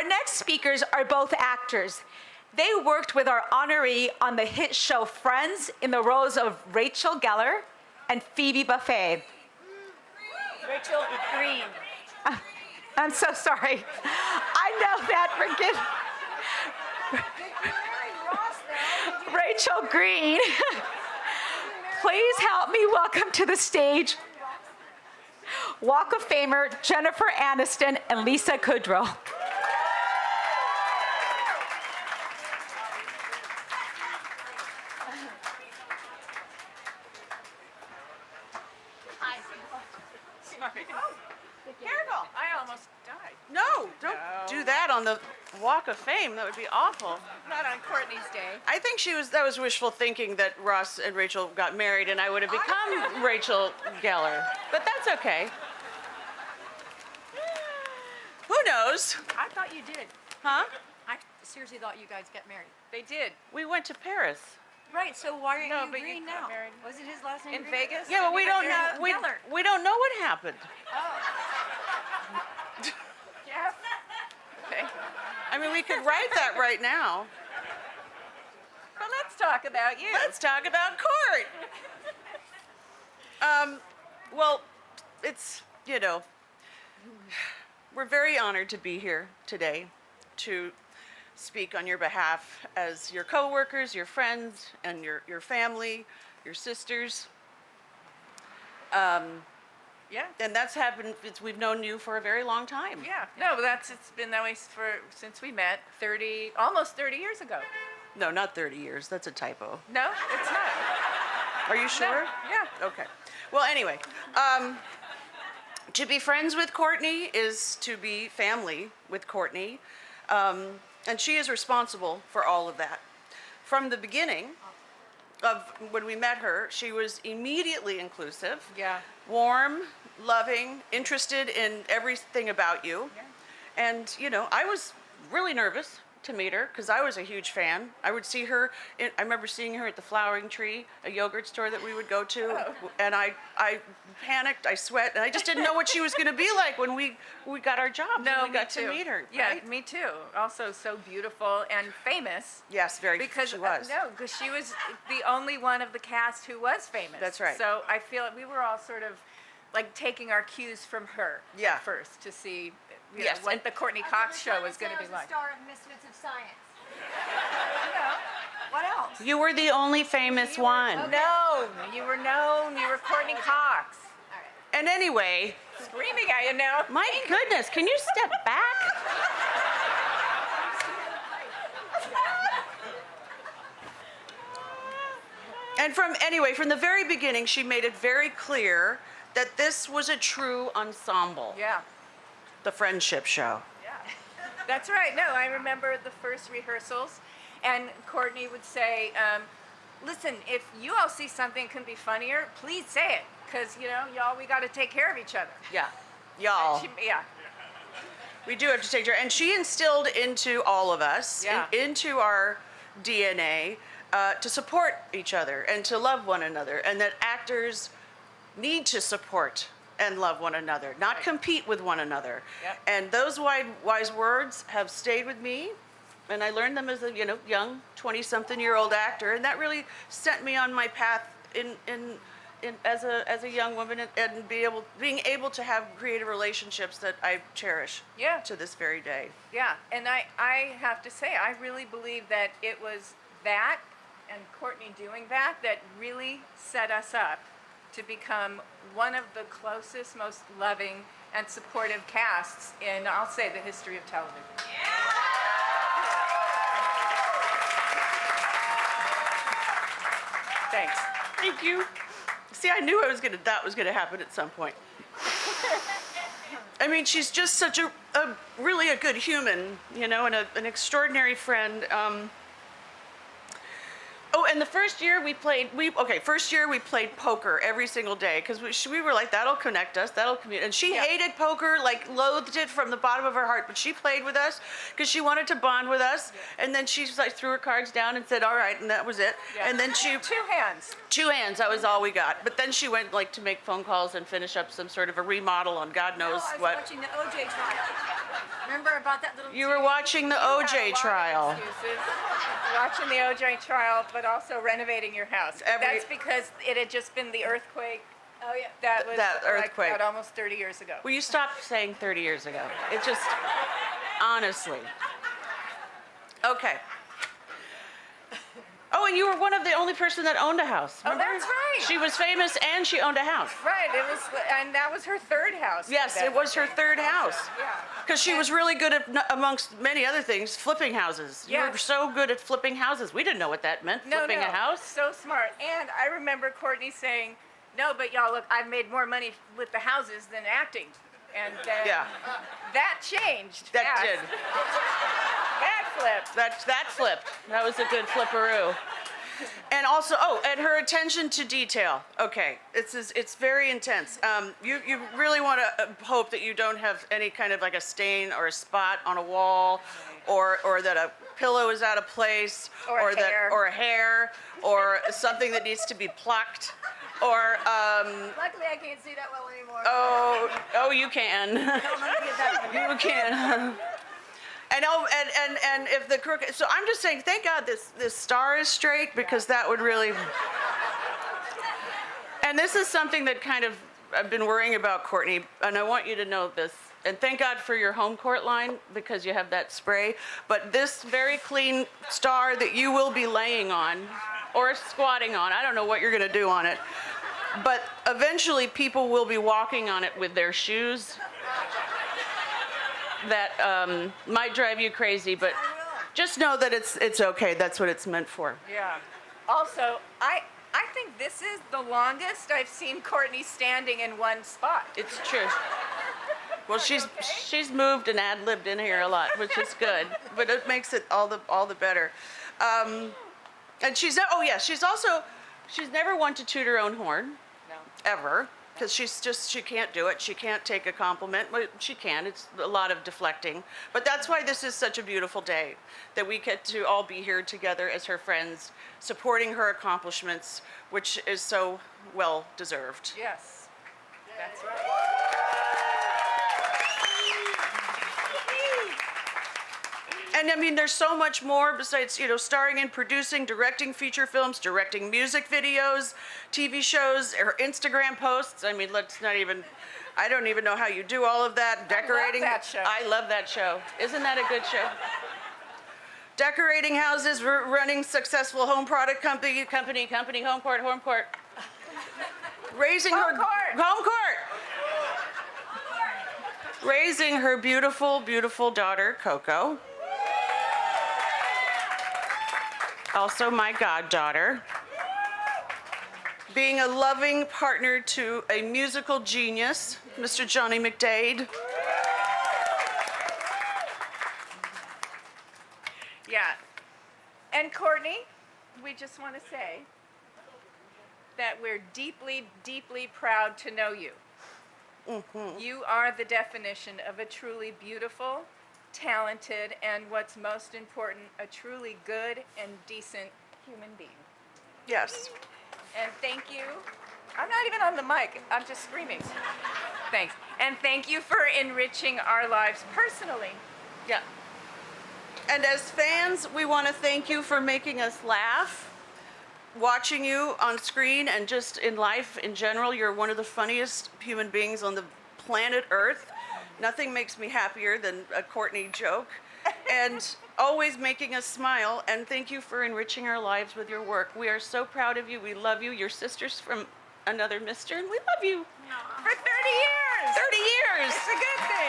next speakers are both actors. They worked with our honoree on the hit show Friends in the roles of Rachel Geller and Phoebe Buffay. Rachel Green. I'm so sorry. I know that, forgive. Rachel Green. Please help me welcome to the stage Walk of Famer Jennifer Aniston and Lisa Kudrow. Careful, I almost died. No, don't do that on the Walk of Fame. That would be awful. Not on Courtney's day. I think that was wishful thinking that Ross and Rachel got married and I would have become Rachel Geller. But that's okay. Who knows? I thought you did. Huh? I seriously thought you guys got married. They did. We went to Paris. Right, so why are No, you but Green you now? got married. Was it his last name? In Green? Vegas? Yeah, but we don't know. Geller. We don't know what happened. Jeff? Okay. I mean, we could write that right now. Well, let's talk about you. Let's talk about court. Well, it's, we're very honored to be here today to speak on your behalf as your coworkers, your friends, and your family, your sisters. Yeah. And that's happened, we've known you for a very long time. Yeah. No, but it's been that way since we met almost 30 years ago. No, not 30 years, that's a typo. No, it's not. Are you sure? No. Yeah. Okay. Well, anyway, to be friends with Courtney is to be family with Courtney. And she is responsible for all of that. From the beginning of when we met her, she was immediately inclusive, Yeah. warm, loving, interested in everything about you. Yeah. And, I was really nervous to meet her because I was a huge fan. I would see her, I remember seeing her at the Flowering Tree, a yogurt store that we would go to. Oh. And I panicked, I sweat, and I just didn't know what she was going to be like when we got our jobs No, and we got me too. to meet her. Yeah, right? me too. Also so beautiful and famous. Yes, very Because she was. because she was the only one of the cast who was famous. That's right. So I feel like we were all sort of like taking our cues from her Yeah. at first to see Yes, what and- the Courtney Cox show was going to be The like. star of Misfits of Science. No. What else? You were the only famous one. Known. You were known. You were Courtney Cox. And anyway, Screaming at you now. my goodness, can you step back? And from the very beginning, she made it very clear that this was a true ensemble, Yeah. the friendship show. Yeah. That's right. No, I remember the first rehearsals, and Courtney would say, listen, if you all see something can be funnier, please say it. Because, y'all, we got to take care of each other. Yeah, y'all. Yeah. We do have to take care. And she instilled into all of us, Yeah. into our DNA, to support each other and to love one another, and that actors need to support and love one another, not Right. compete with one another. Yep. And those wise words have stayed with me, and I learned them as a young 20-something-year-old actor, and that really sent me on my path as a young woman, and being able to have creative relationships that I cherish Yeah. to this very day. Yeah. And I have to say, I really believe that it was that and Courtney doing that really set us up to become one of the closest, most loving, and supportive casts in, I'll say, the history of television. Thanks. Thank you. See, I knew that was gonna happen at some point. I mean, she's just such a really a good human, and an extraordinary friend. Oh, and the first year we played poker every single day because we were like, that'll connect us, that'll commute. And she hated poker, like loathed it from the bottom of her heart, but she played with us because she wanted to bond with us. And then she like threw her cards down and said, all right, and that was it. Yeah. And then Two hands. two hands, that was all we got. But then she went like to make phone calls and finish up some sort of a remodel on God knows I was what. watching the OJ trial. Remember about that little. You were watching the OJ trial. Excuses. Watching the OJ trial, but also renovating your house. That's because it had just been the earthquake. Oh yeah. That was That earthquake. Like, almost 30 years ago. Will you stop saying 30 years ago? It just, honestly. Okay. Oh, and you were one of the only person that owned a house. Oh, Remember? that's right. She was famous and she owned a house. Right, and that was her third house. Yes, it was her third house. Yeah. Because she was really good at, amongst many other things, flipping houses. You were Yes. so good at flipping houses. We didn't know what that meant, flipping a house. So smart. And I remember Courtney saying, "No, but y'all, look, I've made more money with the houses than acting." And Yeah. that changed. That fast. did. That flipped. That flipped. That was a good flipperoo. And also, and her attention to detail. Okay, it's very intense. You really want to hope that you don't have any kind of like a stain or a spot on a wall, or that a pillow is out of place, Or a hair. or a hair, or something that needs to be plucked, or Luckily, I can't see that well anymore. oh, you can. You can. And if the crooked, so I'm just saying, thank God this star is straight, because that would really. And this is something that kind of I've been worrying about, Courtney, and I want you to know this. And thank God for your home court line, because you have that spray. But this very clean star that you will be laying on, or squatting on, I don't know what you're going to do on it. But eventually people will be walking on it with their shoes. That might drive you crazy, but just know that it's okay. That's what it's meant for. Yeah. Also, I think this is the longest I've seen Courtney standing in one spot. It's true. Well, she's moved and ad-libbed in here a lot, which is good, but it makes it all the better. And she's never one to toot her own horn. No. Ever. Because she can't do it. She can't take a compliment. Well, she can. It's a lot of deflecting. But that's why this is such a beautiful day, that we get to all be here together as her friends, supporting her accomplishments, which is so well deserved. Yes. That's right. And I mean, there's so much more besides, starring in, producing, directing feature films, directing music videos, TV shows, her Instagram posts. I mean, I don't even know how you do all of that. Decorating. I love that show. I love that show. Isn't that a good show? Decorating houses, running successful home product company, home court. Raising Home court. Raising her beautiful, beautiful daughter, Coco. Also my goddaughter. Being a loving partner to a musical genius, Mr. Johnny McDade. Yeah. And Courtney, we just want to say that we're deeply, deeply proud to know you. Mm-hmm. You are the definition of a truly beautiful, talented, and what's most important, a truly good and decent human being. Yes. And thank you. I'm not even on the mic. I'm just screaming. Thanks. And thank you for enriching our lives personally. Yeah. And as fans, we want to thank you for making us laugh, watching you on screen, and just in life in general. You're one of the funniest human beings on the planet Earth. Nothing makes me happier than a Courtney joke. And always making us smile. And thank you for enriching our lives with your work. We are so proud of you. We love you. Your sister's from another mister, and we love you. For 30 years. 30 years. It's a good thing.